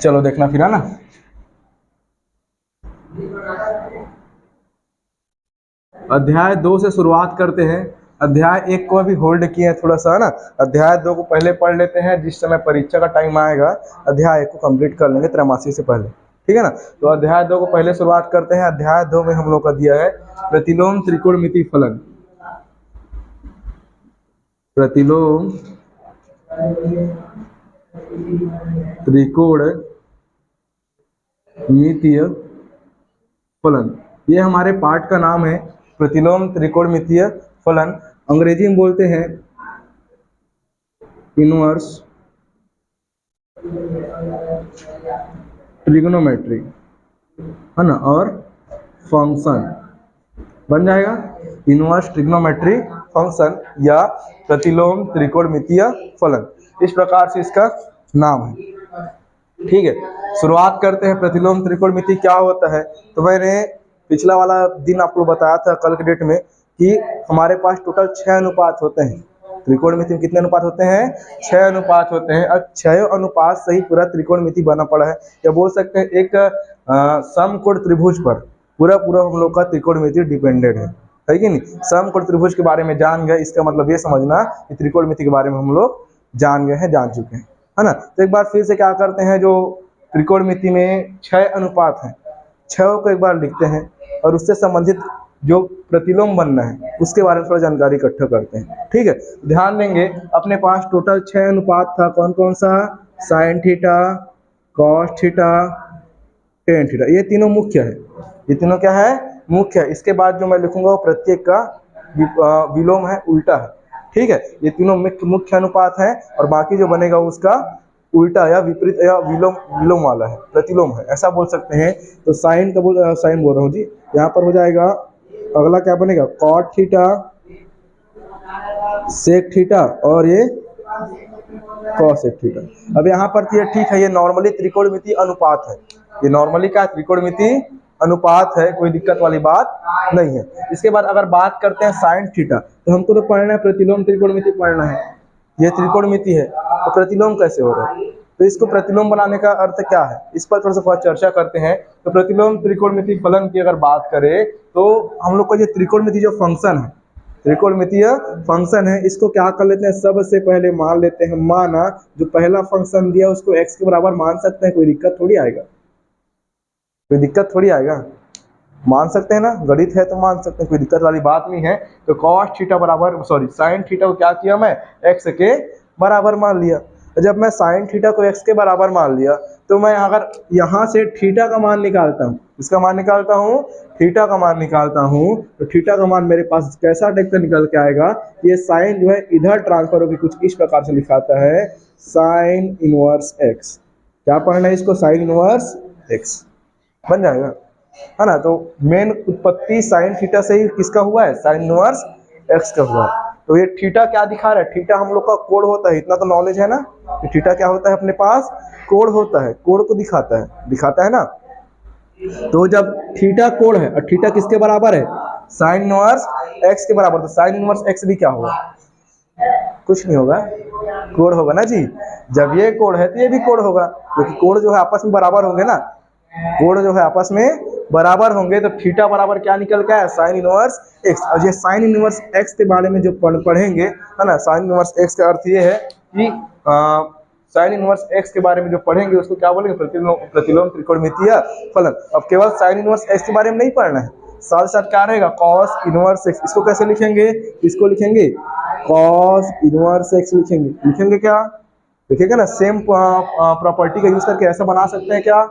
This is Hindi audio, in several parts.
चलो देखना फिर, है ना। अध्याय 2 से शुरुआत करते हैं। अध्याय 1 को अभी होल्ड किए हैं थोड़ा सा, है ना। अध्याय 2 को पहले पढ़ लेते हैं, जिस समय परीक्षा का टाइम आएगा अध्याय 1 को कंप्लीट कर लेंगे त्रैमासिक से पहले, ठीक है ना। तो अध्याय 2 को पहले शुरुआत करते हैं। अध्याय 2 में हम लोग का दिया है प्रतिलोम त्रिकोणमिति फलन। प्रतिलोम त्रिकोणमितीय फलन, ये हमारे पाठ का नाम है, प्रतिलोम त्रिकोणमितीय फलन। अंग्रेजी में बोलते हैं इनवर्स ट्रिग्नोमेट्री, है ना, और फंक्शन बन जाएगा इनवर्स ट्रिग्नोमेट्री फंक्शन या प्रतिलोम त्रिकोणमितीय फलन, इस प्रकार से इसका नाम है, ठीक है। शुरुआत करते हैं। प्रतिलोम त्रिकोणमिति क्या होता है, तो मैंने पिछला वाला दिन आपको बताया था कल के डेट में कि हमारे पास टोटल 6 अनुपात होते हैं। त्रिकोणमिति में कितने अनुपात होते हैं? 6 अनुपात होते हैं। और 6 अनुपात से ही पूरा त्रिकोणमिति बना पड़ा है, या बोल सकते हैं एक समकोण त्रिभुज पर पूरा हम लोग का त्रिकोणमिति डिपेंडेड है कि नहीं। समकोण त्रिभुज के बारे में जान गए, इसका मतलब ये समझना कि त्रिकोणमिति के बारे में हम लोग जान गए हैं, जान चुके हैं, है ना। तो एक बार फिर से क्या करते हैं, जो त्रिकोणमिति में 6 अनुपात हैं, 6 को एक बार लिखते हैं और उससे संबंधित जो प्रतिलोम बनना है उसके बारे में थोड़ा जानकारी इकट्ठा करते हैं, ठीक है। ध्यान देंगे अपने पास टोटल 6 अनुपात था, कौन कौन सा? Sine theta, cos theta, tan theta, ये तीनों मुख्य है। ये तीनों क्या है? मुख्य है। इसके बाद जो मैं लिखूंगा वो प्रत्येक का विलोम है, उल्टा है, ठीक है। ये तीनों मुख्य अनुपात है और बाकी जो बनेगा उसका उल्टा या विपरीत या विलोम वाला है, प्रतिलोम है, ऐसा बोल सकते हैं। तो साइन का साइन बोल रहा हूँ जी, यहाँ पर हो जाएगा अगला क्या बनेगा? कॉट थीटा, सेक थीटा और ये कॉसेक थीटा। अब यहाँ पर ये ठीक है, ये नॉर्मली त्रिकोणमिति अनुपात है। ये नॉर्मली क्या? त्रिकोणमिति अनुपात है, कोई दिक्कत वाली बात नहीं है। इसके बाद अगर बात करते हैं साइन थीटा, तो हमको तो पढ़ना है प्रतिलोम त्रिकोणमिति पढ़ना है। ये त्रिकोणमिति है तो प्रतिलोम कैसे हो रहा है, तो इसको प्रतिलोम बनाने का अर्थ क्या है, इस पर थोड़ा सा चर्चा करते हैं। तो प्रतिलोम त्रिकोणमिति फलन की अगर बात करें तो हम लोग का ये त्रिकोणमिति जो फंक्शन है, त्रिकोणमितीय फंक्शन है, इसको क्या कर लेते हैं, सबसे पहले मान लेते हैं, माना जो पहला फंक्शन दिया उसको x के बराबर मान सकते हैं, कोई दिक्कत थोड़ी आएगा, कोई दिक्कत थोड़ी आएगा, मान सकते हैं ना, गणित है तो मान सकते हैं, कोई दिक्कत वाली बात नहीं है। तो कॉस थीटा बराबर साइन थीटा को क्या किया मैं? x के बराबर मान लिया। जब मैं साइन थीटा को x के बराबर मान लिया तो मैं अगर यहाँ से थीटा का मान निकालता हूँ, इसका मान निकालता हूँ, थीटा का मान निकालता हूँ, तो थीटा का मान मेरे पास कैसा टाइप का निकल के आएगा, ये साइन जो है इधर ट्रांसफर होकर कुछ इस प्रकार से लिखाता है, साइन इनवर्स x। क्या पढ़ना है इसको? साइन इनवर्स x बन जाएगा, है ना। तो मेन उत्पत्ति साइन थीटा से ही किसका हुआ है? साइन इनवर्स x का हुआ है। तो ये थीटा क्या दिखा रहा है? थीटा हम लोग का कोण होता है, इतना तो नॉलेज है ना कि थीटा क्या होता है अपने पास? कोण होता है, कोण को दिखाता है ना। तो जब थीटा कोण है और थीटा किसके बराबर है? साइन इनवर्स x के बराबर, तो साइन इनवर्स x भी क्या होगा? कुछ नहीं होगा, कोण होगा ना जी। जब ये कोण है तो ये भी कोण होगा, क्योंकि कोण जो है आपस में बराबर होंगे ना, कोण जो है आपस में बराबर होंगे। तो थीटा बराबर क्या निकल के आया? Sine inverse x। और ये साइन इनवर्स x के बारे में जो पढ़ेंगे, है ना, साइन इनवर्स x का अर्थ ये है कि साइन इनवर्स x के बारे में जो पढ़ेंगे उसको क्या बोलेंगे? प्रतिलोम त्रिकोणमितीय फलन। अब केवल साइन इनवर्स x के बारे में नहीं पढ़ना है, साथ साथ क्या रहेगा? Cos inverse x। इसको कैसे लिखेंगे? इसको लिखेंगे कॉस इनवर्स x, लिखेंगे क्या? लिखेंगे ना, सेम प्रॉपर्टी का यूज करके ऐसा बना सकते हैं क्या?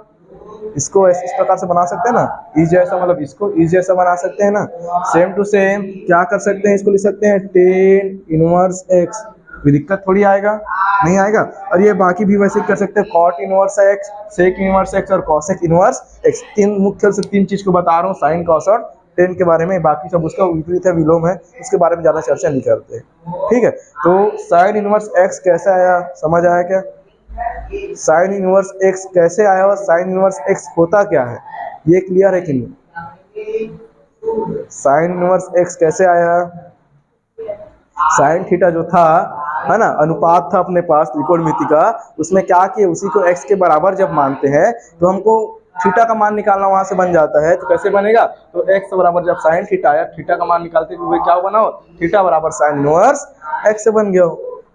इसको इस प्रकार से बना सकते हैं ना, इस जैसा, मतलब इसको इस जैसा बना सकते हैं ना, सेम टू सेम क्या कर सकते हैं, इसको लिख सकते हैं टेन इनवर्स x। कोई दिक्कत थोड़ी आएगा, नहीं आएगा। और ये बाकी भी वैसे कर सकते हैं, cot inverse x, sec inverse x और कॉसेक इनवर्स x। तीन मुख्य से तीन चीज को बता रहा हूँ, साइन कॉस और टेन के बारे में, बाकी सब उसका विपरीत है, विलोम है, उसके बारे में ज्यादा चर्चा नहीं करते, ठीक है। तो साइन इनवर्स x कैसे आया, समझ आया क्या? साइन इनवर्स x कैसे आया और साइन इनवर्स x होता क्या है, ये क्लियर है कि नहीं? साइन इनवर्स x कैसे आया? साइन थीटा जो था है ना, अनुपात था अपने पास त्रिकोणमिति का, उसमें क्या किए, उसी को x के बराबर जब मानते हैं तो हमको थीटा का मान निकालना वहां से बन जाता है। तो कैसे बनेगा, तो x बराबर जब साइन थीटा आया, थीटा का मान निकालते हुए क्या बनाओ, थीटा बराबर साइन इनवर्स x बन गया।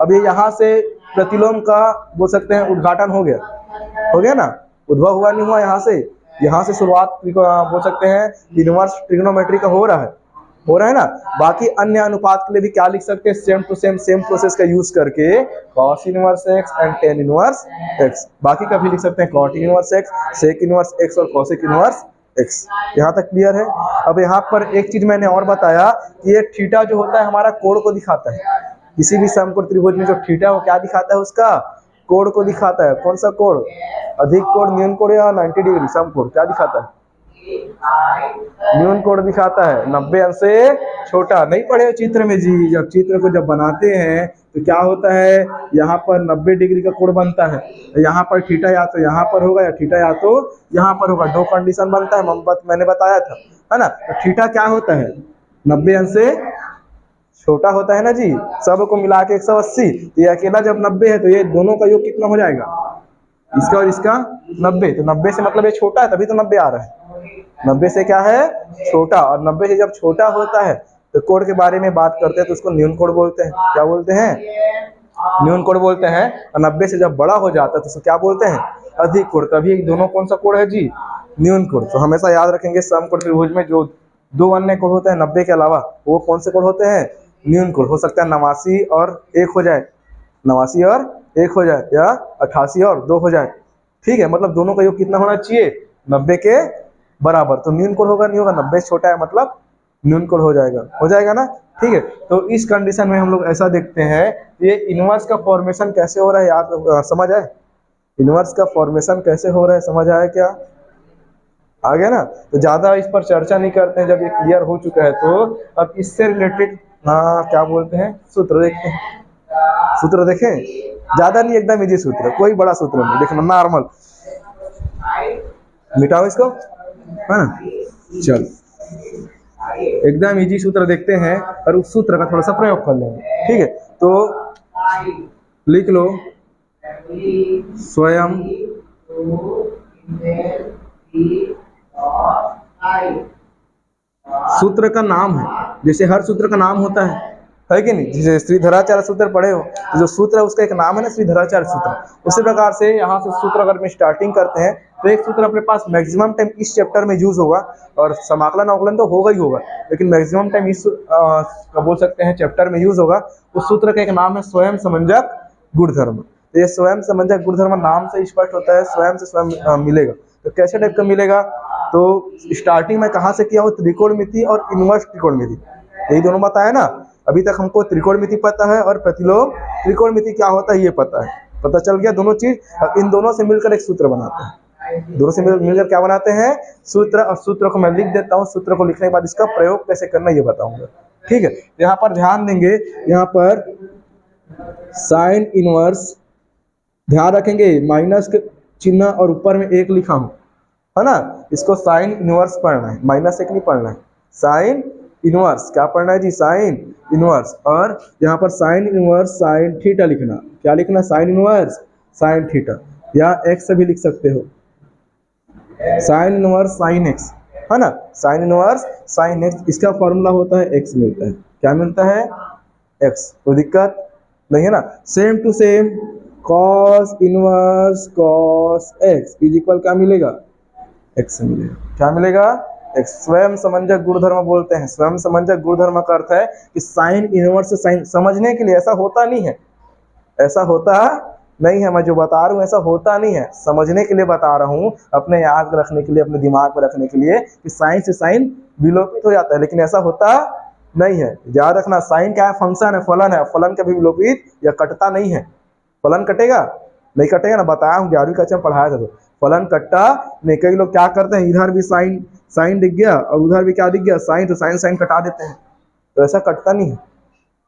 अब ये यहाँ से प्रतिलोम का बोल सकते हैं उद्घाटन हो गया ना, उद्भव हुआ नहीं हुआ, यहाँ से शुरुआत बोल सकते हैं इनवर्स ट्रिग्नोमेट्री का हो रहा है ना। बाकी अन्य अनुपात के लिए भी क्या लिख सकते हैं, सेम प्रोसेस का यूज करके cos inverse x and tan inverse x, बाकी का भी लिख सकते हैं cot inverse x, sec inverse x और cosec इनवर्स x। यहाँ तक क्लियर है। अब यहाँ पर एक चीज मैंने और बताया कि ये थीटा जो होता है हमारा कोण को दिखाता है। किसी भी समकोण त्रिभुज में जो थीटा वो क्या दिखाता है, उसका कोण को दिखाता है। कौन सा कोण, अधिक कोण, न्यून कोण या 90 डिग्री समकोण, क्या दिखाता है, न्यून कोण दिखाता है, 90 अंश से छोटा। नहीं पढ़े चित्र में जी, जब चित्र को जब बनाते हैं तो क्या होता है, यहाँ पर 90 डिग्री का कोण बनता है, यहाँ पर थीटा या तो यहाँ पर होगा या थीटा या तो यहाँ पर होगा, दो कंडीशन बनता है, मैंने बताया था, है ना। तो थीटा क्या होता है, 90 अंश से छोटा होता है ना जी, सबको मिला के 180। तो ये अकेला जब 90 है तो ये दोनों का योग कितना हो जाएगा, इसका और इसका 90। तो 90 से मतलब ये छोटा है, तभी तो 90 आ रहा है। 90 से क्या है, छोटा, और 90 से जब छोटा होता है तो कोण के बारे में बात करते हैं तो उसको न्यून कोण बोलते हैं। क्या बोलते हैं, न्यून कोण बोलते हैं। और 90 से जब बड़ा हो जाता है तो उसको क्या बोलते हैं, अधिक कोण। तभी दोनों कौन सा कोण है जी, न्यून कोण। तो हमेशा याद रखेंगे समकोण त्रिभुज में जो दो अन्य कोण होते हैं 90 के अलावा, वो कौन से कोण होते हैं, न्यून कोण। हो सकता है 89 और 1 हो जाए, 89 और 1 हो जाए, या 88 और 2 हो जाए, ठीक है। मतलब दोनों का योग कितना होना चाहिए, 90 के बराबर। तो न्यून कोण होगा, नहीं होगा, 90 छोटा है मतलब न्यून कोण हो जाएगा ना, ठीक है। तो इस कंडीशन में हम लोग ऐसा देखते हैं, ये इनवर्स का फॉर्मेशन कैसे हो रहा है, याद समझ आए, इनवर्स का फॉर्मेशन कैसे हो रहा है, समझ आया क्या, आ गया ना। तो ज्यादा इस पर चर्चा नहीं करते हैं, जब ये क्लियर हो चुका है तो अब इससे रिलेटेड क्या बोलते हैं, सूत्र देखते हैं। सूत्र देखें, ज्यादा नहीं, एकदम इजी सूत्र, कोई बड़ा सूत्र नहीं, देखना नॉर्मल, मिटाओ इसको, है ना। चल एकदम इजी सूत्र देखते हैं और उस सूत्र का थोड़ा सा प्रयोग कर लेंगे, ठीक है। तो लिख लो, स्वयं सूत्र का नाम है, जैसे हर सूत्र का नाम होता है कि नहीं। जैसे श्रीधराचार्य सूत्र पढ़े हो तो जो सूत्र है उसका एक नाम है ना, श्रीधराचार्य सूत्र। उसी प्रकार से यहाँ से सूत्र अगर में स्टार्टिंग करते हैं तो एक सूत्र अपने पास मैक्सिमम टाइम इस चैप्टर में यूज होगा, और समाकलन अवकलन तो होगा ही होगा, लेकिन मैक्सिमम टाइम इस बोल सकते हैं चैप्टर में यूज होगा। उस सूत्र का एक नाम है स्वयं समंजक गुणधर्म। तो ये स्वयं समंजक गुणधर्म नाम से स्पष्ट होता है, स्वयं से स्वयं मिलेगा। तो कैसे टाइप का मिलेगा, तो स्टार्टिंग में कहाँ से किया हो, त्रिकोणमिति और इनवर्स त्रिकोणमिति, यही दोनों बताया ना। अभी तक हमको त्रिकोणमिति पता है और प्रतिलोम त्रिकोणमिति क्या होता है ये पता है, पता चल गया दोनों चीज। इन दोनों से मिलकर एक सूत्र बनाते हैं, दोनों से मिलकर क्या बनाते हैं, सूत्र। और सूत्र को मैं लिख देता हूँ, सूत्र को लिखने के बाद इसका प्रयोग कैसे करना ये बताऊंगा, ठीक है। यहाँ पर ध्यान देंगे, यहाँ पर साइन इनवर्स, ध्यान रखेंगे माइनस के चिन्ह और ऊपर में 1 लिखा हूं, है ना। इसको साइन इनवर्स पढ़ना है, माइनस 1 नहीं पढ़ना है, साइन इनवर्स। क्या पढ़ना है जी, साइन इनवर्स। और यहाँ पर साइन इनवर्स साइन थीटा लिखना, क्या लिखना, साइन इनवर्स साइन थीटा, या एक्स भी लिख सकते हो, साइन इनवर्स साइन एक्स, है ना, साइन इनवर्स साइन एक्स। इसका फॉर्मूला होता है एक्स मिलता है, क्या मिलता है, एक्स। कोई दिक्कत नहीं है ना। Same to same cos inverse cos x is equal क्या मिलेगा, एक्स मिलेगा। क्या मिलेगा, एक्स। स्वयं समंजक गुणधर्म बोलते हैं। स्वयं समंजक गुणधर्म का अर्थ है कि साइन इनवर्स साइन, समझने के लिए, ऐसा होता नहीं है, ऐसा होता नहीं है, मैं जो बता रहा हूँ ऐसा होता नहीं है, समझने के लिए बता रहा हूँ, अपने याद रखने के लिए, अपने दिमाग में रखने के लिए, कि साइन से साइन विलोपित हो जाता है, लेकिन ऐसा होता नहीं है। याद रखना, साइन क्या है, फंक्शन है, फलन है, फलन कभी विलोपित या कटता नहीं है। फलन कटेगा, नहीं कटेगा ना, बताया हूँ 11वीं कक्षा में पढ़ाया था, तो फलन कटता नहीं। कई लोग क्या करते हैं, इधर भी साइन साइन दिख गया और उधर भी क्या दिख गया, साइन, तो साइन साइन कटा देते हैं, तो ऐसा कटता नहीं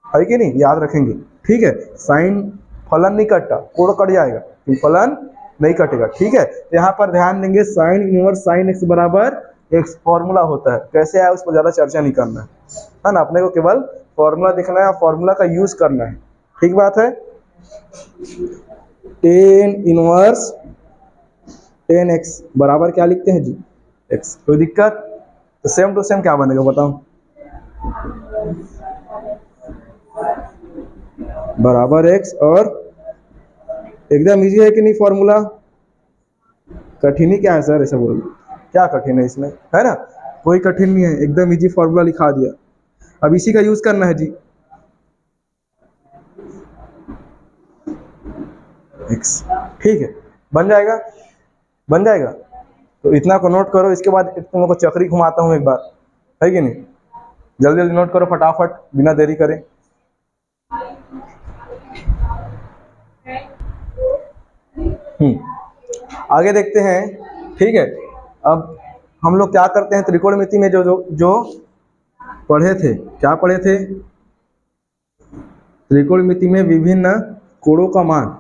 है कि नहीं, याद रखेंगे, ठीक है। साइन फलन नहीं कटता, कोण कट जाएगा, फलन नहीं कटेगा, ठीक है। यहाँ पर ध्यान देंगे, साइन इनवर्स साइन एक्स बराबर एक्स फॉर्मूला होता है, कैसे आया उस पर ज्यादा चर्चा नहीं करना है ना, अपने को केवल फॉर्मूला देखना है, फॉर्मूला का यूज करना है, ठीक बात है। टेन इनवर्स टेन एक्स बराबर क्या लिखते हैं जी, एक्स। कोई दिक्कत? तो सेम टू सेम क्या बनेगा बताओ, बराबर एक्स। और एकदम इजी है कि नहीं फॉर्मूला? कठिन ही क्या है सर, ऐसा बोल, क्या कठिन है इसमें, है ना? कोई कठिन नहीं है, एकदम इजी फॉर्मूला लिखा दिया। अब इसी का यूज करना है जी, एक्स। ठीक है, बन जाएगा, बन जाएगा। तो इतना को नोट करो, इसके बाद तुम लोग को चक्री घुमाता हूँ एक बार, है कि नहीं? जल्दी जल्दी नोट करो फटाफट, बिना देरी करें। आगे देखते हैं। ठीक है, अब हम लोग क्या करते हैं, त्रिकोणमिति में जो जो जो पढ़े थे, क्या पढ़े थे? त्रिकोणमिति में विभिन्न कोणों का मान,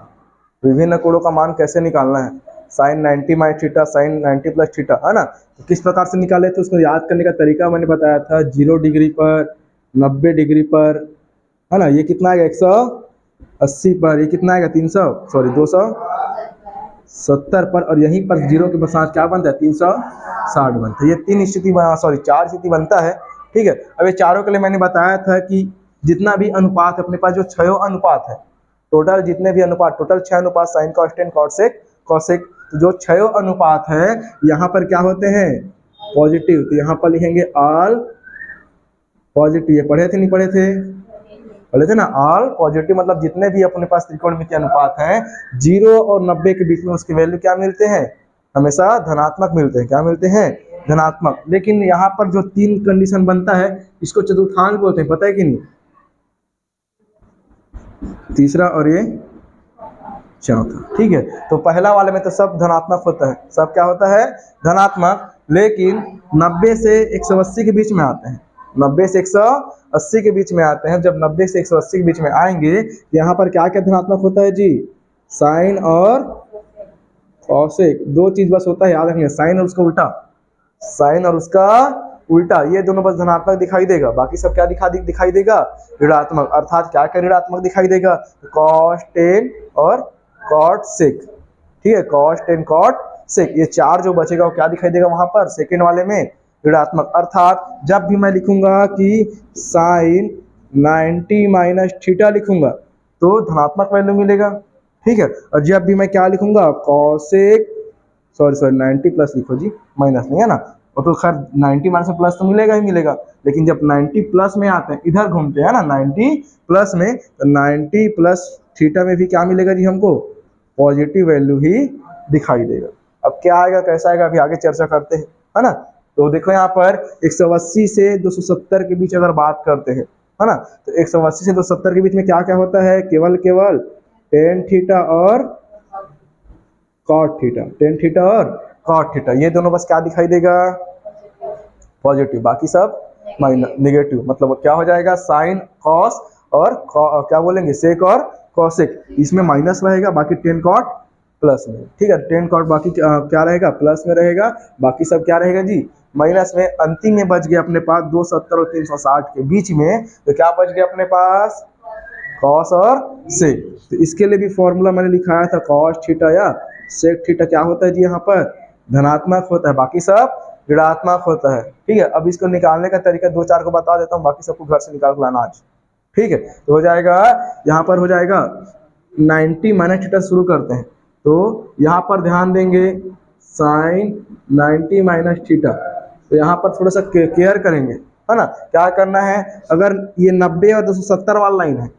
विभिन्न कोणों का मान कैसे निकालना है। Sine 90 minus theta, sine 90 plus theta, है ना? तो किस प्रकार से निकाले थे उसको याद करने का तरीका मैंने बताया था। 0 डिग्री पर, 90 डिग्री पर, है ना? ये कितना आएगा 180 पर, ये कितना आएगा 270 पर, और यहीं पर जीरो के साथ क्या बनता है 360 बनता है। ये तीन स्थिति, सॉरी 4 स्थिति बनता है। ठीक है, अब ये चारों के लिए मैंने बताया था कि जितना भी अनुपात अपने पास, जो 6 अनुपात है टोटल, जितने भी अनुपात, टोटल 6 अनुपात, sine cos tan cot sec cosec, तो जो 6 अनुपात है यहाँ पर क्या होते हैं, पॉजिटिव। तो यहाँ पर लिखेंगे ऑल पॉजिटिव। ये पढ़े थे नहीं पढ़े थे? पढ़े थे ना, ऑल पॉजिटिव। मतलब जितने भी अपने पास त्रिकोणमितीय अनुपात हैं 0 और 90 के बीच में, उसकी वैल्यू क्या मिलते हैं, हमेशा धनात्मक मिलते हैं। क्या मिलते हैं? धनात्मक। लेकिन यहाँ पर जो 3 कंडीशन बनता है, इसको चतुर्थांश बोलते हैं, पता है कि नहीं? तीसरा और ये चौथा। ठीक है, तो पहला वाले में तो सब धनात्मक होता है, सब क्या होता है, धनात्मक। लेकिन 90 से 180 के बीच में आते हैं, 90 से 180 के बीच में आते हैं। जब 90 से 180 के बीच में आएंगे, यहाँ पर क्या क्या धनात्मक होता है जी, साइन और कॉसेक, दो चीज बस होता है, याद रखिए, साइन और उसका उल्टा, साइन और उसका उल्टा, ये दोनों बस धनात्मक दिखाई देगा। बाकी सब क्या दिखाई देगा, ऋणात्मक। अर्थात क्या क्या ऋणात्मक दिखाई देगा, कॉस टेन और कॉट सेक। ठीक है, कॉस टेन कॉट सेक, ये 4 जो बचेगा वो क्या दिखाई देगा वहां पर, सेकेंड वाले में ऋणात्मक। अर्थात जब भी मैं लिखूंगा कि साइन 90 माइनस थीटा लिखूंगा तो धनात्मक वैल्यू मिलेगा। ठीक है, और जब भी मैं क्या लिखूंगा, कॉसेक, सॉरी 90 प्लस लिखो जी, माइनस नहीं है ना, वो तो खैर 90 माइनस में प्लस तो मिलेगा ही मिलेगा। लेकिन जब 90 प्लस में आते हैं, इधर घूमते हैं ना 90 प्लस में, तो 90 प्लस थीटा में भी क्या मिलेगा जी हमको, पॉजिटिव वैल्यू ही दिखाई देगा। अब क्या आएगा कैसा आएगा अभी आगे चर्चा करते हैं, है ना? तो देखो यहाँ पर 180 से 270 के बीच अगर बात करते हैं, है ना, तो 180 से 270 के बीच में क्या क्या होता है, केवल केवल टेन थीटा और कॉट थीटा, टेन थीटा और कॉट थीटा, ये दोनों बस क्या दिखाई देगा, पॉजिटिव। बाकी सब माइनस नेगेटिव। मतलब क्या हो जाएगा, साइन कॉस और क्या बोलेंगे, सेक और कॉसेक, इसमें माइनस रहेगा, बाकी टेन कॉट प्लस में। ठीक है, टेन कॉट बाकी क्या रहेगा, प्लस में रहेगा, बाकी सब क्या रहेगा जी, माइनस में। अंतिम में बच गया अपने पास 270 और 360 के बीच में, तो क्या बच गया अपने पास, कॉस और सेक। तो इसके लिए भी फॉर्मूला मैंने लिखाया था, कॉस थीटा या सेक थीटा क्या होता है जी, यहाँ पर धनात्मक होता है, बाकी सब ऋणात्मक होता है। ठीक है, अब इसको निकालने का तरीका 2-4 को बता देता हूँ, बाकी सबको घर से निकाल के लाना आज। ठीक है, तो हो जाएगा, यहाँ पर हो जाएगा 90 माइनस थीटा शुरू करते हैं, तो यहाँ पर ध्यान देंगे साइन 90 माइनस थीटा, तो यहाँ पर थोड़ा सा केयर करेंगे, है ना? क्या करना है, अगर ये 90 और 270 वाला लाइन है,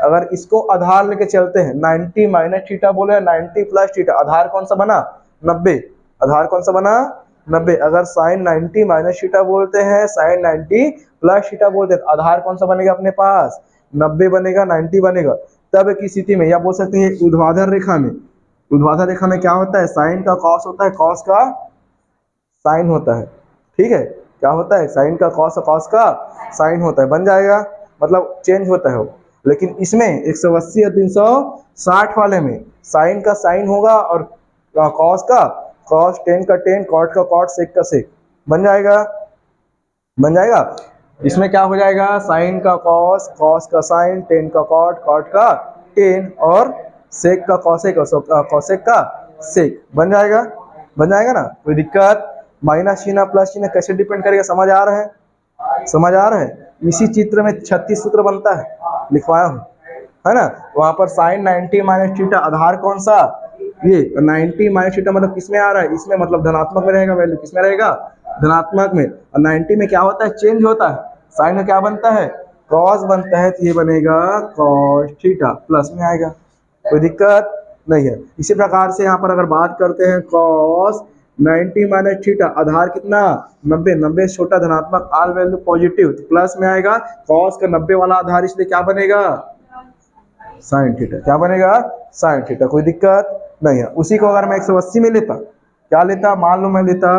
अगर इसको आधार लेके चलते हैं, 90 माइनस थीटा बोले 90 प्लस थीटा, आधार कौन सा बना, 90, आधार कौन सा बना, 90। अगर साइन 90 माइनस थीटा बोलते हैं, साइन 90 प्लस थीटा बोलते हैं, तो आधार कौन सा बनेगा अपने पास, 90 बनेगा, 90 बनेगा। तब की स्थिति में या बोल सकते हैं ऊर्ध्वाधर रेखा में, ऊर्ध्वाधर रेखा में क्या होता है, साइन का कॉस होता है, कॉस का साइन होता है। ठीक है, क्या होता है, साइन का कॉस, कॉस का साइन होता है, बन जाएगा, मतलब चेंज होता है वो। लेकिन इसमें 180 और 360 वाले में साइन का साइन होगा और कॉस का कॉस, टेन का टेन, कॉट का कॉट, सेक का सेक, बन जाएगा, बन जाएगा। इसमें क्या हो जाएगा, साइन का कॉस, कॉस का साइन, टेन का कॉट, कॉट का टेन और सेक का कॉसेक और कॉसेक का सेक बन जाएगा। बन जाएगा ना, कोई दिक्कत। माइनस चिन्ह प्लस चिन्ह कैसे डिपेंड करेगा, समझ आ रहा है, समझ आ रहा है। इसी चित्र में 36 सूत्र बनता है, लिखवाया हूँ, है ना। वहां पर साइन 90 माइनस थीटा, आधार कौन सा, ये 90 माइनस थीटा मतलब किसमें आ रहा है, इसमें, मतलब धनात्मक में रहेगा, वैल्यू किसमें रहेगा, धनात्मक में। और 90 में क्या होता है, चेंज होता है, साइन में क्या बनता है, कॉस बनता है, तो ये बनेगा कॉस थीटा, प्लस में आएगा, कोई दिक्कत नहीं है। इसी प्रकार से यहाँ पर अगर बात करते हैं कॉस 90 माइनस थीटा, आधार कितना 90, 90 छोटा धनात्मक, आल वैल्यू पॉजिटिव, तो प्लस में आएगा। कॉस का 90 वाला आधार, इसलिए क्या बनेगा, साइन थीटा, क्या बनेगा, साइन थीटा, कोई दिक्कत नहीं है। उसी को अगर मैं 180 में लेता, क्या लेता, मान लो मैं लेता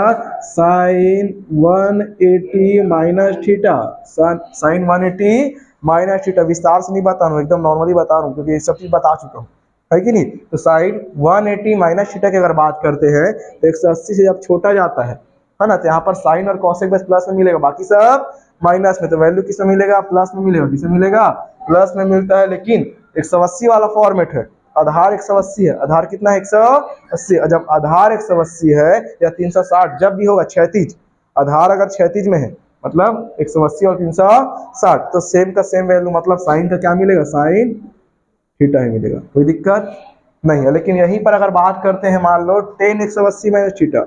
sine 180 minus theta, sine 180 minus theta, विस्तार से नहीं बता रहा हूँ, एकदम नॉर्मली बता रहा हूँ, क्योंकि ये सब चीज बता चुका हूँ, है कि नहीं। तो साइन 180 माइनस थीटा की अगर बात करते हैं तो 180 से जब छोटा जाता है ना, तो यहाँ पर साइन और कॉसेक बस प्लस में मिलेगा, बाकी सब माइनस में। तो वैल्यू किस में मिलेगा, प्लस में मिलेगा, किस में मिलेगा, प्लस में मिलता है। लेकिन 180 वाला फॉर्मेट है, आधार 180 है, आधार कितना है 180, जब आधार 180 है या 360 जब भी होगा क्षैतिज, आधार अगर क्षैतिज में है मतलब 180 और 360, तो सेम का सेम वैल्यू, मतलब साइन का क्या मिलेगा, साइन थीटा ही मिलेगा, कोई दिक्कत नहीं है। लेकिन यहीं पर अगर बात करते हैं, मान लो tan 180 minus theta,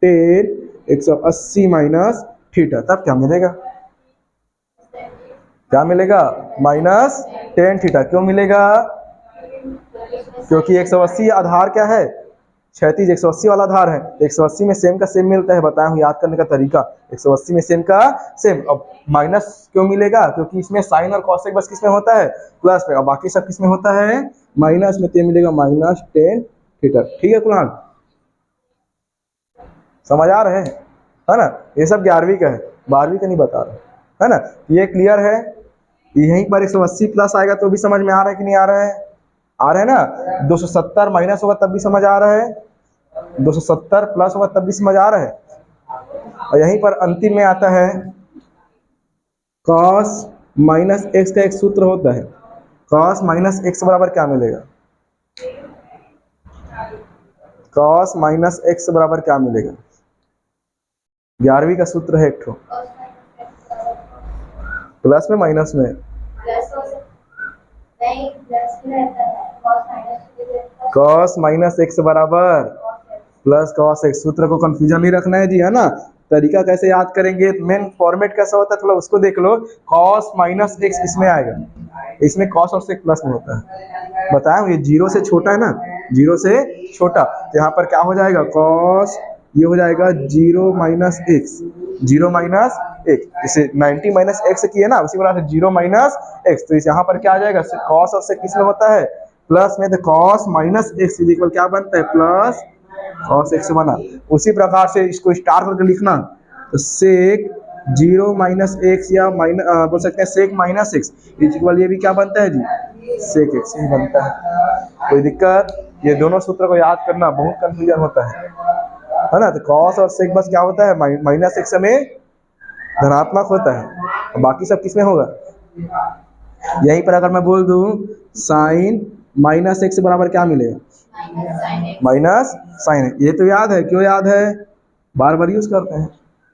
tan 180 minus theta, तब क्या मिलेगा, क्या मिलेगा, माइनस टेन थीटा। क्यों मिलेगा, क्योंकि 180 आधार क्या है, क्षैतिज 180 वाला आधार है, 180 में सेम का सेम मिलता है, बताया हूँ याद करने का तरीका, 180 में सेम का सेम। अब माइनस क्यों मिलेगा, क्योंकि इसमें साइन और कॉसेक बस किसमें होता है, प्लस में, और बाकी सब किसमें होता है, माइनस में, तो मिलेगा माइनस टेन थीटा। ठीक है कुणाल, समझ आ रहे हैं, है ना। ये सब 11वीं का है, 12वीं का नहीं बता रहा, है ना। ये क्लियर है, यहीं पर 180 प्लस आएगा तो भी समझ में आ रहा है कि नहीं आ रहा है, आ रहा है ना। 270 माइनस होगा तब भी समझ आ रहा है, 270 प्लस होगा तब भी समझ आ रहा है। और यहीं पर अंतिम में आता है cos माइनस एक्स का एक सूत्र होता है, cos माइनस एक्स बराबर क्या मिलेगा, cos माइनस एक्स बराबर क्या मिलेगा, 11वीं का सूत्र है एक ठो, प्लस में माइनस में, cos माइनस एक्स बराबर प्लस cos एक्स। सूत्र को कंफ्यूजन नहीं रखना है जी, है ना। तरीका कैसे याद करेंगे, मेन फॉर्मेट कैसा होता है थोड़ा उसको देख लो। cos माइनस एक्स इसमें आएगा, इसमें cos और sec प्लस में होता है, बताया ये जीरो से छोटा है ना, जीरो से छोटा, तो यहाँ पर क्या हो जाएगा, cos ये हो जाएगा zero minus x, zero minus x, जैसे 90 माइनस एक्स किए ना, उसी प्रकार से जीरो माइनस एक्स, तो इस यहाँ पर क्या आ जाएगा, cos और sec किसमें होता है, प्लस में, तो cos माइनस एक्स इक्वल क्या बनता है, प्लस cos एक्स बना। उसी प्रकार से इसको स्टार करके लिखना, तो सेक जीरो माइनस एक्स या माइनस बोल सकते हैं सेक माइनस एक्स इक्वल, ये भी क्या बनता है जी, सेक एक्स ही बनता है, कोई दिक्कत। ये दोनों सूत्र को याद करना, बहुत कंफ्यूजन होता है ना। तो cos और सेक बस क्या होता है, माइनस एक्स में धनात्मक होता है, और बाकी सब किसमें होगा। यहीं पर अगर मैं बोल दूं साइन माइनस एक्स बराबर क्या मिलेगा, माइनस साइन, ये तो याद है, क्यों याद है, बार बार यूज करते हैं।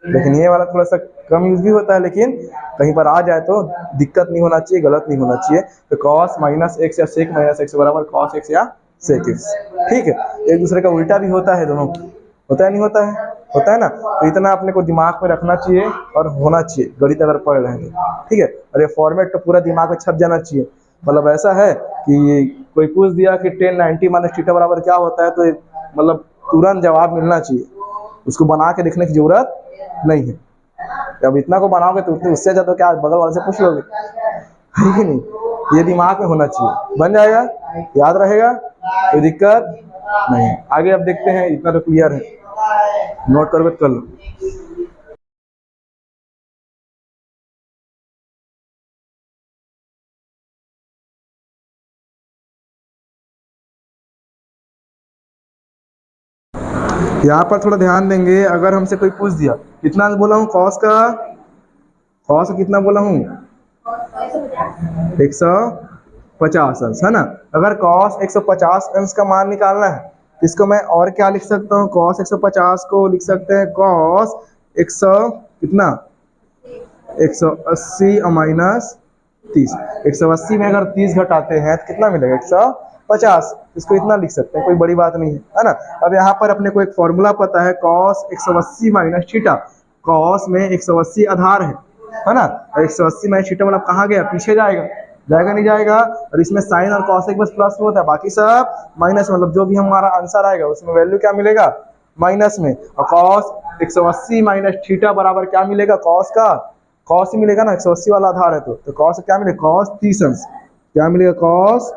लेकिन ये वाला थोड़ा सा कम यूज भी होता है, लेकिन कहीं पर आ जाए तो दिक्कत नहीं होना चाहिए, गलत नहीं होना चाहिए। तो cos माइनस एक्स या सेक माइनस एक्स बराबर cos एक्स या सेक एक्स, ठीक है। एक दूसरे का उल्टा भी होता है, दोनों होता है, नहीं होता है, होता है ना। तो इतना अपने को दिमाग में रखना चाहिए और होना चाहिए, गणित अगर पढ़ रहे हैं तो, ठीक है। और ये फॉर्मेट तो पूरा दिमाग में छप जाना चाहिए। मतलब ऐसा है कि कोई पूछ दिया कि 1090 माइनस थीटा बराबर क्या होता है, तो मतलब तुरंत जवाब मिलना चाहिए, उसको बना के देखने की जरूरत नहीं है। जब इतना को बनाओगे तो उससे ज्यादा क्या बगल वाले से पूछ लोगे, है कि नहीं। ये दिमाग में होना चाहिए, बन जाएगा, याद रहेगा, कोई दिक्कत नहीं। आगे अब देखते हैं, इतना तो क्लियर है, नोट करोगे तो कर लो। यहाँ पर थोड़ा ध्यान देंगे, अगर हमसे कोई पूछ दिया, कितना बोला हूँ कॉस का कॉस कितना बोला हूँ 150 अंश है ना। अगर कॉस 150 अंश का मान निकालना है तो इसको मैं और क्या लिख सकता हूँ, कॉस 150 को लिख सकते हैं कॉस 100 कितना 180 माइनस 30। 180 में अगर 30 घटाते हैं तो कितना मिलेगा 150। इसको इतना लिख सकते हैं, कोई बड़ी बात नहीं है ना। अब यहाँ पर अपने को एक फॉर्मूला पता है कॉस 180 माइनस थीटा। कॉस में 180 आधार है ना। 180 माइनस थीटा मतलब कहाँ गया, पीछे जाएगा, जाएगा नहीं जाएगा। और इसमें साइन और कॉस एक बस प्लस में होता है, बाकी सब माइनस, मतलब जो भी हमारा आंसर आएगा उसमें वैल्यू क्या मिलेगा माइनस में। और कॉस 180 माइनस थीटा बराबर क्या मिलेगा, कॉस का कॉस ही मिलेगा ना, 180 वाला आधार है तो कॉस क्या मिलेगा कॉस 30 अंश। क्या मिलेगा कॉस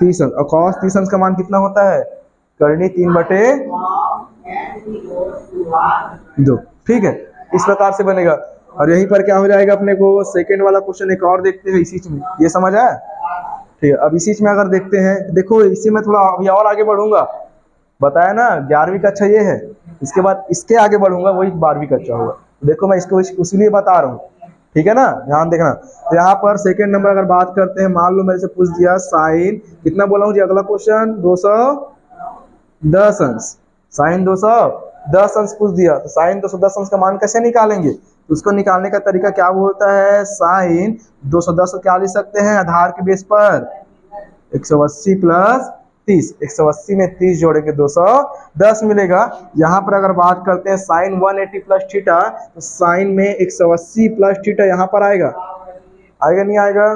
30 अंश। और कॉस 30 अंश का मान कितना होता है करनी 3/2। ठीक है, इस प्रकार से बनेगा। और यहीं पर क्या हो जाएगा अपने को सेकेंड वाला क्वेश्चन एक और देखते हैं इसी में, ये समझ आया। ठीक है, अब इसी में अगर देखते हैं, देखो इसी में थोड़ा अभी और आगे बढ़ूंगा, बताया ना 11वीं कक्षा ये है, इसके बाद इसके आगे बढ़ूंगा वही 12वीं कक्षा होगा। देखो मैं इसको इसलिए बता रहा हूँ, ठीक है ना, ध्यान देखना। तो यहाँ पर सेकंड नंबर अगर बात करते हैं, मान लो मेरे से पूछ दिया साइन कितना बोला हूँ जी, अगला क्वेश्चन 210 अंश, साइन 210 अंश पूछ दिया, तो साइन 210 अंश का मान कैसे निकालेंगे, तो उसको निकालने का तरीका क्या होता है, साइन 210 क्या लिख सकते हैं आधार के बेस पर 180 प्लस 30, 180 में 30 जोड़ेंगे 210 मिलेगा। यहाँ पर अगर बात करते हैं साइन 180 प्लस थीटा, तो साइन में 180 प्लस थीटा यहाँ पर आएगा, आएगा नहीं आएगा,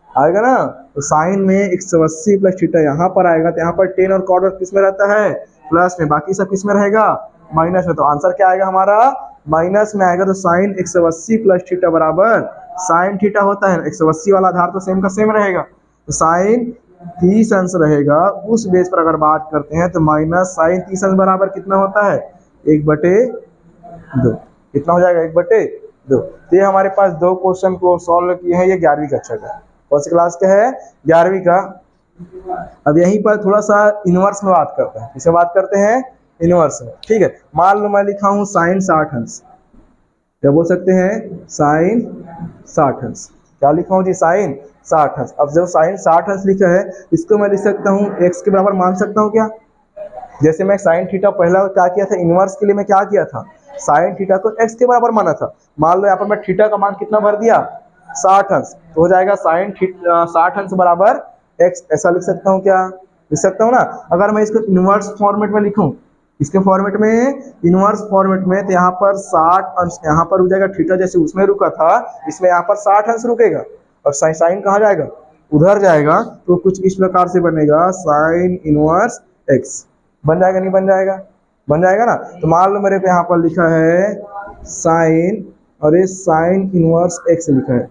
आएगा ना। तो साइन में 180 प्लस थीटा यहाँ पर आएगा, तो यहाँ पर टेन और कॉट किस में रहता है प्लस में, बाकी सब किस में रहेगा माइनस में। तो आंसर क्या आएगा हमारा माइनस में आएगा। तो साइन 180 प्लस थीटा बराबर साइन थीटा होता है, 180 वाला आधार तो सेम का सेम रहेगा, तो साइन 30 अंश रहेगा। उस बेस पर अगर बात करते हैं तो माइनस साइन 30 अंश बराबर कितना होता है 1/2, कितना हो जाएगा 1/2। तो ये हमारे पास दो क्वेश्चन को सॉल्व किए हैं, ये 11वीं कक्षा का, कौन सी क्लास का है 11वीं का। अब यहीं पर थोड़ा सा इनवर्स में बात करते हैं, इसे बात करते हैं इनवर्स में। ठीक है, मान लो मैं लिखा हूँ साइन 60 अंश, क्या बोल सकते हैं साइन 60 अंश, क्या लिखा हूँ जी साइन 60 अंश। अब जब साइन 60 अंश लिखा है, इसको मैं लिख सकता हूँ x के बराबर मान सकता हूँ क्या, जैसे मैं साइन थीटा पहला क्या किया था इनवर्स के लिए, मैं क्या किया था साइन थीटा को x के बराबर माना था। मान लो यहाँ पर मैं थीटा का मान कितना भर दिया 60 अंश, तो हो जाएगा साइन 60 अंश बराबर x, ऐसा लिख सकता हूँ क्या, लिख सकता हूँ ना। अगर मैं इसको इनवर्स फॉर्मेट में लिखूं, इसके फॉर्मेट में इनवर्स फॉर्मेट में, तो यहाँ पर 60 अंश यहाँ पर हो जाएगा, थीटा जैसे उसमें रुका था इसमें यहाँ पर 60 अंश रुकेगा, और साइन कहाँ जाएगा उधर जाएगा, तो कुछ इस प्रकार से बनेगा साइन इनवर्स x। बन जाएगा नहीं बन जाएगा, बन जाएगा ना। तो मान लो मेरे पे यहाँ पर लिखा है साइन, और ये साइन इनवर्स x लिखा है,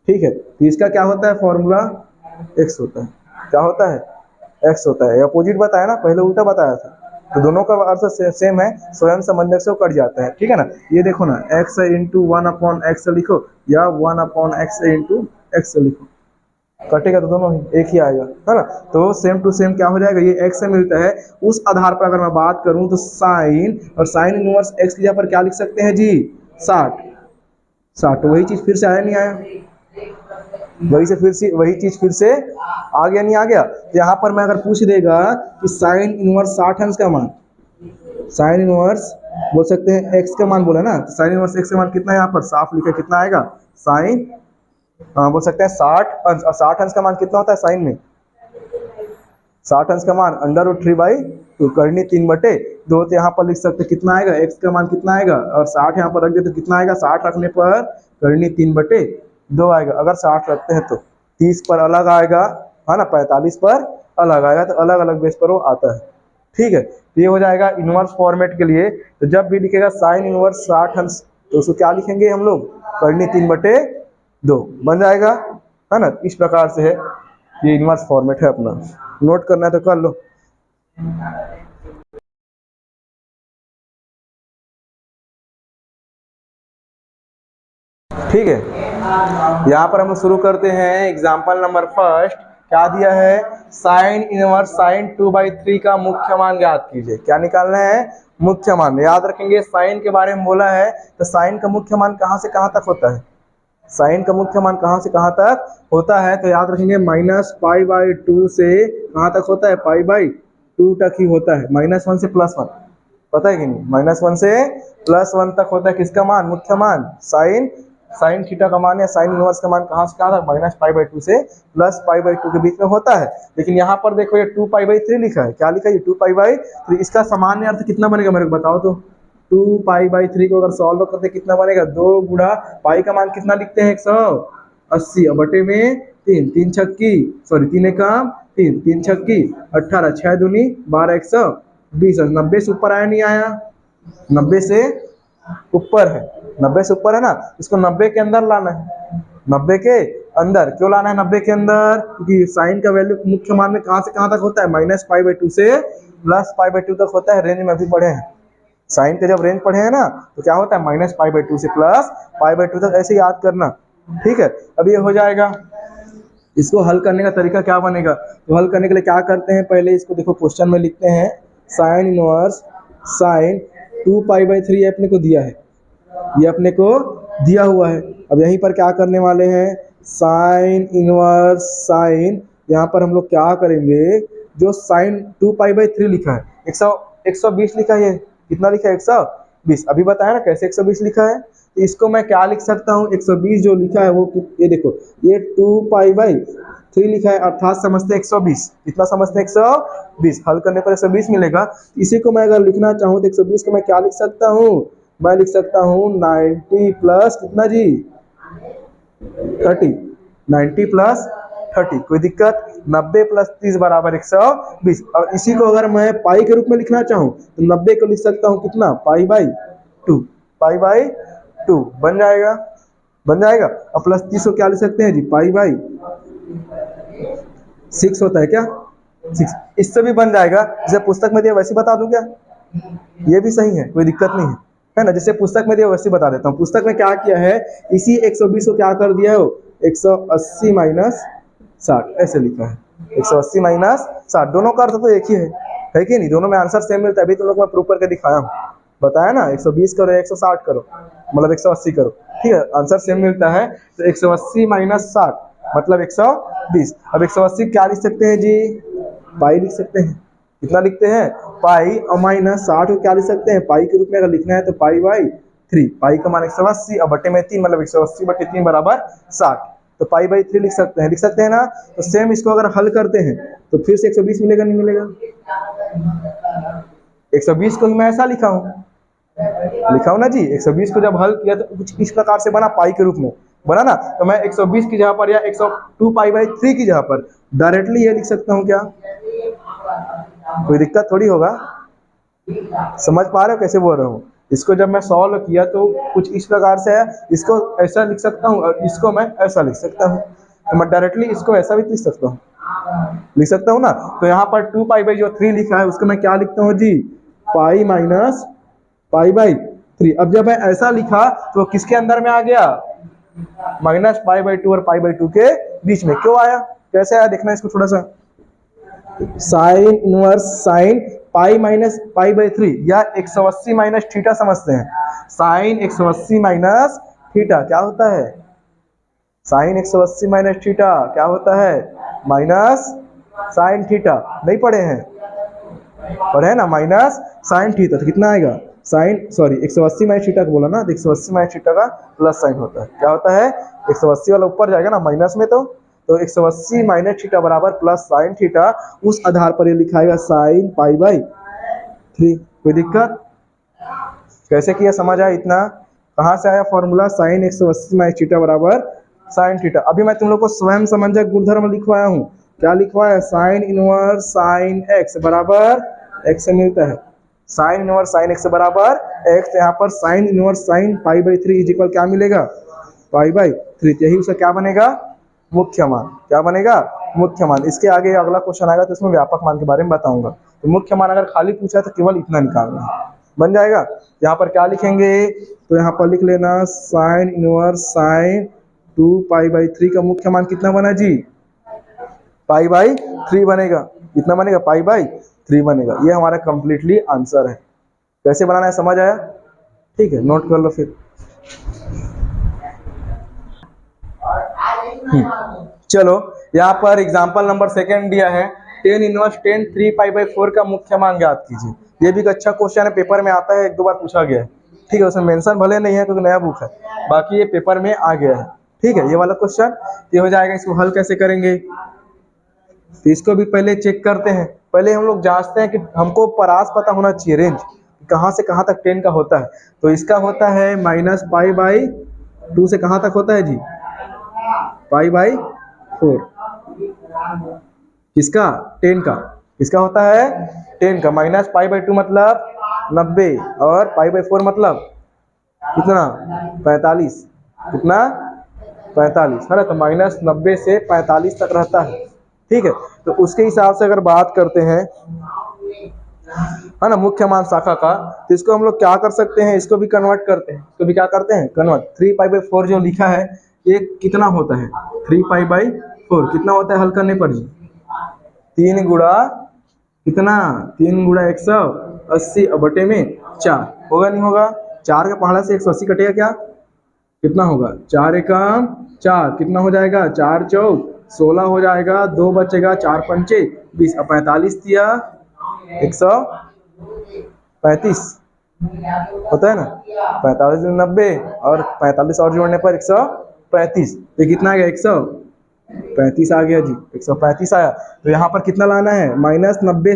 ठीक है। तो इसका क्या होता है फॉर्मूला x होता है, क्या होता है x होता है, अपोजिट बताया ना, पहले उल्टा बताया था, तो दोनों का अर्थ सेम है, स्वयं सामंजस्य से कट जाता है, ठीक है ना। ये देखो ना x इंटू 1/x लिखो या 1/x इंटू x लिखो, कटेगा तो दोनों ही एक ही आएगा, है ना। तो सेम टू सेम क्या हो जाएगा, ये x से मिलता है, उस आधार पर अगर मैं बात करूं तो साइन और साइन इनवर्स x की जगह पर क्या लिख सकते हैं जी 60। वही चीज फिर से आया नहीं आया, वही चीज फिर से आ गया नहीं आ गया। तो यहाँ पर मैं अगर पूछ देगा कि साइन इनवर्स 60 अंश का मान, साइन इनवर्स बोल सकते हैं x का मान बोला ना, तो साइन इनवर्स x का मान कितना है यहाँ पर साफ लिखा कितना आएगा साइन, बोल सकते हैं 60 अंश। और 60 अंश का मान कितना होता है साइन में, 60 अंश का मान √3/2 करनी 3/2, तो यहाँ पर लिख सकते कितना आएगा x का मान कितना आएगा, और 60 यहाँ पर रख दे तो कितना आएगा, 60 रखने पर करनी 3/2 आएगा। अगर 60 रखते हैं तो 30 पर अलग आएगा, है ना, 45 पर अलग आएगा, तो अलग अलग बेस पर वो आता है, ठीक है। तो ये हो जाएगा इनवर्स फॉर्मेट के लिए। तो जब भी लिखेगा साइन इनवर्स 60 अंश, तो उसको क्या लिखेंगे हम लोग करनी 3/2 बन जाएगा, है ना। इस प्रकार से है, ये इनवर्स फॉर्मेट है अपना, नोट करना है तो कर लो। ठीक है, यहाँ पर हम शुरू करते हैं एग्जाम्पल नंबर फर्स्ट। क्या दिया है, साइन इनवर्स साइन 2/3 का मुख्य मान ज्ञात कीजिए। क्या निकालना है, मुख्य मान। याद रखेंगे साइन के बारे में बोला है तो साइन का मुख्य मान कहाँ से कहाँ तक होता है, साइन का मुख्य मान कहाँ से कहाँ तक होता है, तो याद रखेंगे -π/2 से कहाँ तक होता है, π/2 तक ही होता है। -1 से +1, पता है कि नहीं, -1 से +1 तक होता है किसका मान, मुख्य मान। साइन थीटा का मान या साइन इनवर्स का मान कहाँ से कहाँ तक, -π/2 से +π/2 के बीच में होता है। लेकिन यहाँ पर देखो ये 2π/3 लिखा है, क्या लिखा है, 2π/3। इसका सामान्य अर्थ कितना बनेगा मेरे को बताओ तो। 2π/3 को अगर सॉल्व करते कितना बनेगा, 2 गुणा पाई का मान कितना लिखते हैं, 180 और बटे में 3, 3 छक्की सॉरी 3 एकम 3, 3 छक्की 18, 6 दूनी 12, 120। 90 से ऊपर आया नहीं आया, 90 से ऊपर है, 90 से ऊपर है ना, इसको 90 के अंदर लाना है, 90 के अंदर। क्यों लाना है 90 के अंदर, क्योंकि साइन का वैल्यू मुख्य मान में कहाँ से कहाँ तक होता है, -π/2 से +π/2 तक होता है। रेंज में अभी पढ़े हैं, साइन के जब रेंज पढ़े हैं ना तो क्या होता है, -π/2 से +π/2 तक, ऐसे याद करना, ठीक है। अब ये हो जाएगा। इसको हल करने का तरीका क्या बनेगा, तो हल करने के लिए क्या करते हैं, पहले इसको देखो क्वेश्चन में लिखते हैं, साइन इनवर्स साइन 2π/3 ये अपने को दिया है, ये अपने को दिया हुआ है। अब यहीं पर क्या करने वाले हैं, साइन इनवर्स साइन, यहाँ पर हम लोग क्या करेंगे, जो साइन 2π/3 लिखा है, 120 लिखा है, ये कितना लिखा है, 120। अभी बताया ना कैसे 120 लिखा है, तो इसको मैं क्या लिख सकता हूँ, 120 जो लिखा है वो ये देखो, ये 2π/3 लिखा है, अर्थात समझते हैं 120। कितना समझते हैं, 120। हल करने पर 120 मिलेगा। इसी को मैं अगर लिखना चाहूँ तो 120 को मैं क्या लिख सकता हूँ, मैं लिख सकता हूँ 90 प्लस कितना जी, 30, 90 प्लस 30, कोई दिक्कत। 90 प्लस 30 बराबर 120। और इसी को अगर मैं पाई के रूप में लिखना चाहूँ तो 90 को लिख सकता हूँ कितना, π/2, π/2 बन जाएगा, बन जाएगा। और प्लस 30 को क्या लिख सकते हैं जी, π/6 होता है क्या, 6। इससे भी बन जाएगा, जैसे पुस्तक में दिया वैसे बता दूं क्या, ये भी सही है, कोई दिक्कत नहीं है ना। जैसे पुस्तक में दिया वैसे बता देता हूँ। पुस्तक में क्या किया है, इसी 120 को क्या कर दिया हो, 180 माइनस 60 ऐसे लिखा है, 180 माइनस 60। दोनों का अर्थ तो एक ही है कि नहीं, दोनों में आंसर सेम मिलता है। अभी तुम लोग मैं प्रूव करके दिखाया हूँ, बताया ना, 120 करो 160 करो मतलब 180 करो, ठीक है, आंसर सेम मिलता है। तो 180 माइनस 60 मतलब 120। अब 180 क्या लिख सकते हैं जी, पाई लिख सकते हैं। कितना लिखते हैं, पाई, और माइनस 60 को क्या लिख सकते हैं, पाई के रूप में अगर लिखना है तो π/3, पाई का मान 180 और बटे में 3 मतलब 180/3 बराबर 60। तो π/3 लिख सकते हैं ना। तो सेम इसको अगर हल करते हैं तो फिर से 120 मिलेगा, नहीं मिलेगा, 120 को ही मैं ऐसा लिखा हूँ ना जी। 120 को जब हल किया तो कुछ इस प्रकार से बना, पाई के रूप में बना ना। तो मैं 120 की जगह पर या 102π/3 की जगह पर डायरेक्टली ये लिख सकता हूँ, क्या कोई दिक्कत थोड़ी होगा। समझ पा रहे हो कैसे बोल रहा हूँ। इसको जब मैं सॉल्व किया तो कुछ इस प्रकार से है, इसको ऐसा लिख सकता हूँ और इसको मैं ऐसा लिख सकता हूँ। तो मैं डायरेक्टली इसको ऐसा भी लिख सकता हूँ ना। तो यहाँ पर 2π/3 लिखा है, उसको मैं क्या लिखता हूँ जी, पाई माइनस π/3। अब जब मैं ऐसा लिखा तो किसके अंदर में आ गया, -π/2 और π/2 के बीच में। क्यों आया, कैसे आया, देखना इसको थोड़ा सा। Sine inverse sine pi minus π/3 या 180 माइनस थीटा समझते हैं। साइन 180 माइनस थीटा क्या होता है, साइन 180 माइनस थीटा क्या होता है, माइनस साइन थीटा। नहीं पढ़े हैं, पढ़े ना, माइनस साइन थीटा। तो कितना आएगा, साइन सॉरी 180 माइनस थीटा को बोला ना, 180 माइनस थीटा का प्लस साइन होता है। क्या होता है, 180 वाला ऊपर जाएगा ना माइनस में, तो 180 माइनस थीटा बराबर प्लस साइन थीटा। उस आधार पर ये लिखाएगा साइन π/3। कोई दिक्कत, कैसे किया समझ आया इतना। कहाँ से आया फॉर्मूला, साइन 180 माइनस थीटा बराबर साइन थीटा। अभी मैं तुम लोग को स्वयं समंजक गुणधर्म लिखवाया हूँ। क्या लिखवाया, साइन इनवर्स साइन x बराबर x से मिलता है, साइन इनवर्स साइन x बराबर x। यहाँ पर sine inverse sine π/3 is equal क्या मिलेगा, π/3। यही उसका क्या बनेगा, मुख्य मान। क्या बनेगा, मुख्य मान। इसके आगे अगला क्वेश्चन आएगा तो इसमें व्यापक मान के बारे में बताऊंगा। तो मुख्य मान अगर खाली पूछा है तो केवल इतना निकालना है, बन जाएगा। यहाँ पर क्या लिखेंगे, तो यहाँ पर लिख लेना साइन इनवर्स साइन 2π/3 का मुख्य मान कितना बना जी, पाई बाई 3 बनेगा। कितना बनेगा? पाई बाई 3 बनेगा। ये हमारा कंप्लीटली आंसर है। कैसे बनाना है समझ आया? ठीक है, नोट कर लो फिर। चलो यहाँ पर एग्जाम्पल नंबर 2 दिया है, 10 इनवर्स 10 3 पाई बाई 4 का मुख्य मान ज्ञात कीजिए। ये भी एक अच्छा क्वेश्चन है, पेपर में आता है, 1-2 बार पूछा गया है। ठीक है, उसमें मेंशन भले नहीं है क्योंकि नया बुक है, बाकी ये पेपर में आ गया है। ठीक है, ये वाला क्वेश्चन ये हो जाएगा। इसको हल कैसे करेंगे तो इसको भी पहले चेक करते हैं। पहले हम लोग जांचते हैं कि हमको परास पता होना चाहिए, रेंज कहाँ से कहाँ तक 10 का होता है। तो इसका होता है माइनस पाई बाई 2 से कहाँ तक होता है जी? Pi by 4। किसका? 10 का। किसका होता है? 10 का। माइनस पाई बाई 2 मतलब 90 और पाई बाई 4 मतलब कितना? 45। कितना? 45 है ना। तो माइनस 90 से 45 तक रहता है। ठीक है, तो उसके हिसाब से अगर बात करते हैं है ना मुख्य मान शाखा का, तो इसको हम लोग क्या कर सकते हैं, इसको भी कन्वर्ट करते हैं। इसको भी क्या करते हैं? कन्वर्ट। 3 पाई बाई 4 जो लिखा है ये कितना होता है? 3 पाई बाई 4 कितना होता है हल करने पर जी? 3 गुणा कितना? 3 गुणा 180 बटे में 4 होगा नहीं होगा? 4 का पहाड़ा से 180 कटेगा क्या? कितना होगा? 4 एकम 4 कितना हो जाएगा? 4 चौक 16 हो जाएगा। 2 बचेगा, 4 पंचे 20 और 45 दिया 135 होता है ना। 45 में 90 और 45 और जोड़ने पर 135। तो कितना आ गया? 135 आ गया जी। 135 आया। तो यहाँ पर कितना लाना है? माइनस 90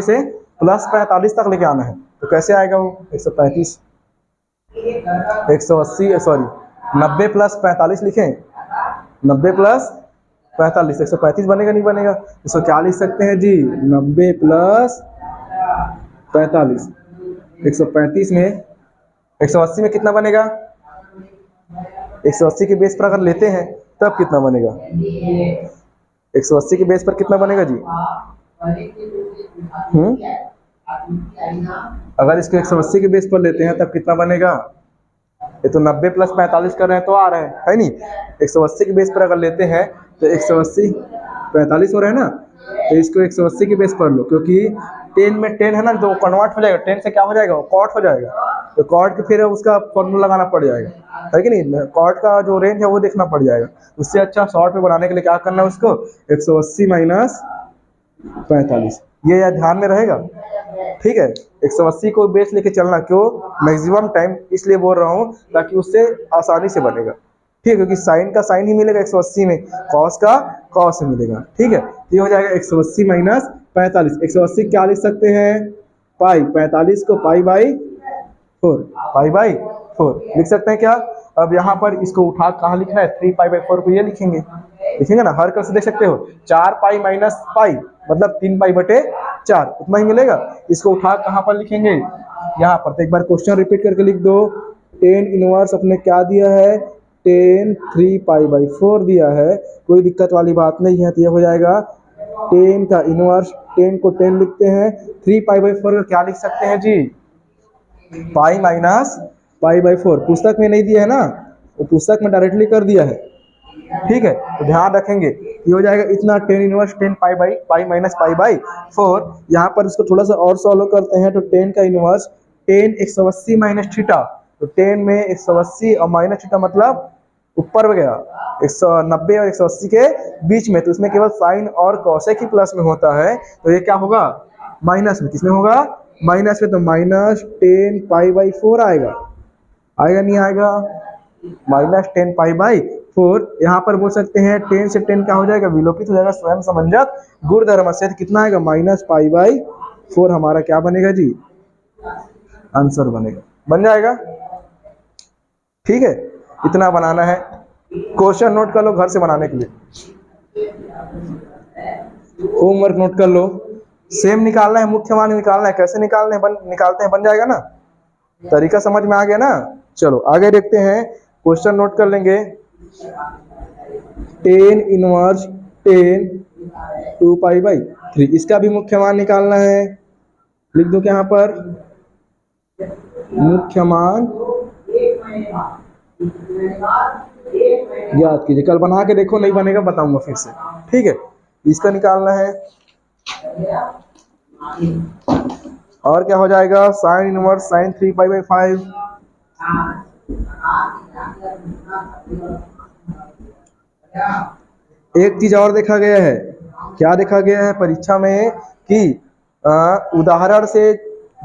से प्लस 45 तक लेके आना है। तो कैसे आएगा वो? 135 180 सॉरी 90 प्लस 45 लिखें। 90 प्लस 45 135 बनेगा नहीं बनेगा? इसको क्या लिख सकते हैं जी? 90 प्लस 45। 135 में 180 में कितना बनेगा? 180 के बेस पर अगर लेते हैं तब कितना बनेगा? 180 के बेस पर कितना बनेगा जी? अगर इसको 180 के बेस पर लेते हैं तब कितना बनेगा? ये तो 90 प्लस 45 कर रहे हैं तो आ रहे हैं, है नहीं। 180 के बेस पर अगर लेते हैं तो 180 45 हो रहे हैं ना। तो इसको 180 के बेस पर लो, क्योंकि 10 में 10 है ना, तो कन्वर्ट हो जाएगा। 10 से क्या हो जाएगा? कॉट हो जाएगा। तो कॉट के फिर उसका फॉर्मूला लगाना पड़ जाएगा, है कि नहीं। कॉट का जो रेंज है वो देखना पड़ जाएगा। उससे अच्छा शॉर्ट में बनाने के लिए क्या करना है उसको? 180 माइनस 45, ये यार ध्यान में रहेगा। ठीक है, 180 को बेस लेके चलना। क्यों? मैक्सिमम टाइम इसलिए बोल रहा हूँ ताकि उससे आसानी से बनेगा। ठीक है, क्योंकि साइन का साइन ही मिलेगा 180 में, कॉस का कॉस ही मिलेगा। ठीक है, ये हो जाएगा 180 माइनस 45। 180 क्या लिख सकते हैं? पाई। 45 को पाई बाई 4, पाई बाई 4 लिख सकते हैं क्या? अब यहाँ पर इसको उठा कहाँ लिखना है? 3 पाई बाई 4 को ये लिखेंगे ना। हर कर से देख सकते हो 4 पाई माइनस पाई मतलब 3 पाई बटे 4 उतना ही मिलेगा। इसको उठा कहाँ पर लिखेंगे? यहाँ पर। तो एक बार क्वेश्चन रिपीट करके लिख दो। 10 इनवर्स अपने क्या दिया है? 10 3 पाई बाई 4 दिया है। कोई दिक्कत वाली बात नहीं है। तो ये हो जाएगा 10 का इनवर्स, 10 को 10 लिखते हैं। 3 पाई बाई 4 को क्या लिख सकते हैं जी? Pi minus pi by 4। पुस्तक में नहीं दिया है ना, वो पुस्तक में डायरेक्टली कर दिया है। ठीक है, तो ध्यान रखेंगे। ये हो जाएगा इतना 10 inverse 10 pi by pi minus pi by 4। यहाँ पर इसको थोड़ा सा और सॉल्व करते हैं। तो 10 का इनवर्स 10 180 माइनस थीटा। तो 10 में 180 और माइनस थीटा मतलब ऊपर हो गया 190 और 180 के बीच में। तो इसमें केवल साइन और कॉसेक ही प्लस में होता है। तो ये क्या होगा? माइनस में। किसमें होगा? माइनस में। तो माइनस 10 पाई बाई 4 आएगा। आएगा नहीं आएगा? Minus 10 pi by 4। यहाँ पर बोल सकते हैं 10 से 10 क्या हो जाएगा? विलोपित हो जाएगा। स्वयं समंजक गुण धर्म से। कितना आएगा? माइनस पाई बाई 4 हमारा क्या बनेगा जी? आंसर बनेगा। बन जाएगा। ठीक है, इतना बनाना है। क्वेश्चन नोट कर लो घर से बनाने के लिए। होमवर्क नोट कर लो। सेम निकालना है, मुख्य मान निकालना है। कैसे निकालने हैं? निकालते हैं, बन जाएगा ना। तरीका समझ में आ गया ना। चलो आगे देखते हैं। क्वेश्चन नोट कर लेंगे। 10 इनवर्स 10 2 पाई बाई 3, इसका भी मुख्य मान निकालना है। लिख दो क्या यहाँ पर? मुख्य मान याद कीजिए, कल बना के देखो, नहीं बनेगा बताऊंगा फिर से। ठीक है, इसका निकालना है। और क्या हो जाएगा, साइन इनवर्स साइन 3π/5। एक चीज और देखा गया है, क्या देखा गया है परीक्षा में कि उदाहरण से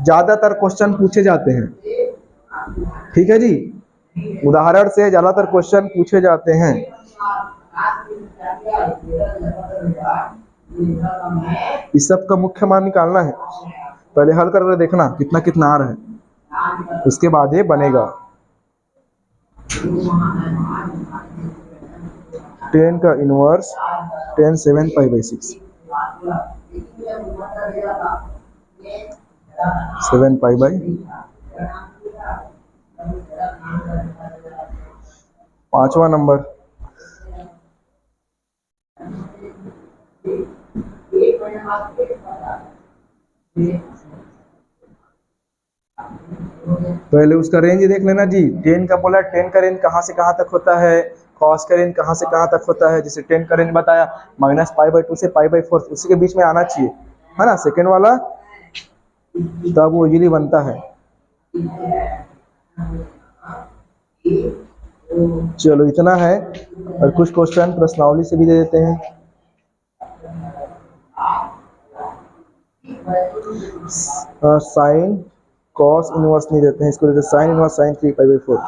ज्यादातर क्वेश्चन पूछे जाते हैं। ठीक है जी, उदाहरण से ज्यादातर क्वेश्चन पूछे जाते हैं। इस सब का मुख्य मान निकालना है, पहले हल करके देखना कितना कितना आ रहा है, उसके बाद ये बनेगा। 10 का इनवर्स 10 7π/6, 7π/, 5वां नंबर। पहले उसका रेंज देख लेना जी। 10 का बोला, 10 का रेंज कहाँ से कहाँ तक होता है, कॉस का रेंज कहाँ से कहाँ तक होता है। जैसे 10 का रेंज बताया -π/2 से π/4, उसी के बीच में आना चाहिए, है ना, सेकेंड वाला, तब वो इजीली बनता है। चलो इतना है, और कुछ क्वेश्चन प्रश्नावली से भी दे देते हैं। साइन कॉस इनवर्स नहीं देते हैं, इसको देते sine inverse sine 3π/4।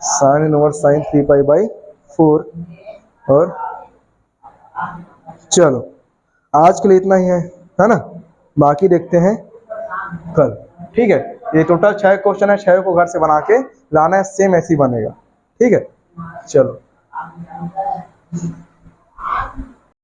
Sine inverse sine 3π/4। और चलो आज के लिए इतना ही है ना, बाकी देखते हैं कल। ठीक है, ये टोटल 6 क्वेश्चन है, 6 को घर से बना के लाना है, सेम ऐसे ही बनेगा। ठीक है, चलो।